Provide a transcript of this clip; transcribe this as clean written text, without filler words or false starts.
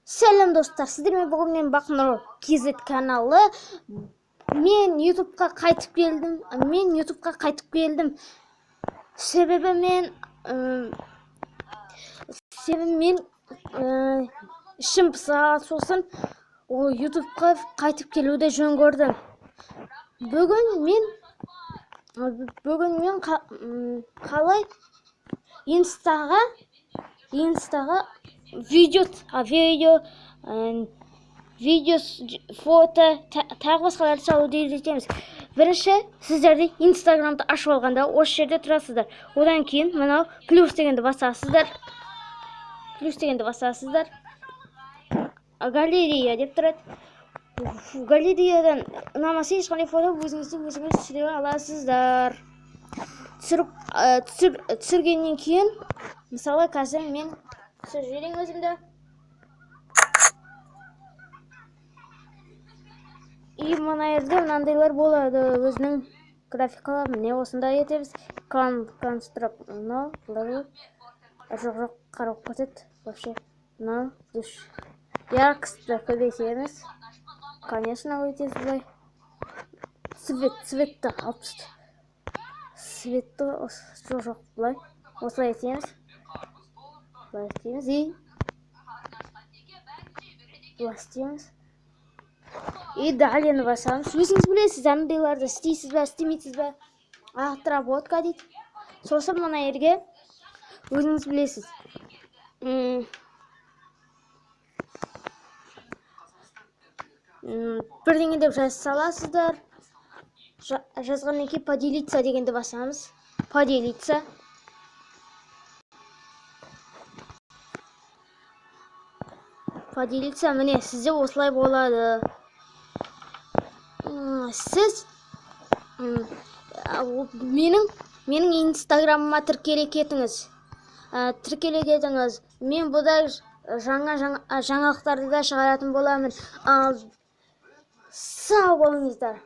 Selam dostlar, sizlerle bugün men Baknur KZ kanalı. Men YouTube'ga qaytып keldim. Sebebi men işim pısa so'sin o YouTube'ga qaytып kelуде жөн көрдім. Бүгін мен қалай Insta'ga video, foto, tағы басқаларды салуды үйретеміз. Бірінші, сіздерді Instagram'da ашып алғанда осы жерде тұрасыздар. Одан кейін мынау плюс дегенді басасыздар. Галерея деп тұрады. Галереядан ұнамаса ешқандай фото өзіңіз түсіре аласыздар. Түсіргеннен кейін, мысалы, қазір мен түсірген өзімді. И мына жерде мынандайлар болады. Өзінің графикалары міне осындай етеміз. Конструкт, жоқ, қарап кетеді. Вообще, яркостьті көбейтеміз. Конечно, өйтесіз былай. Цветті алып түсті. Цветті жоқ, былай. Осылай етеміз. И далее басамыз. Өзіңіз білесіз, андайларды істейсіз бе, істемейсіз бе? Отработка дейді. Сосын мына жерге өзіңіз білесіз. Бірдеңе деп жаза саласыздар. Жазғаннан кейін поделиться дегенді басамыз. Поделиться. Поделиться, міне сізде осылай болады. Сіз менің инстаграмыма тіркеле кетіңіз. Мен бұдай жаңалықтарды да шығаратын боламын. Сау болыңыздар.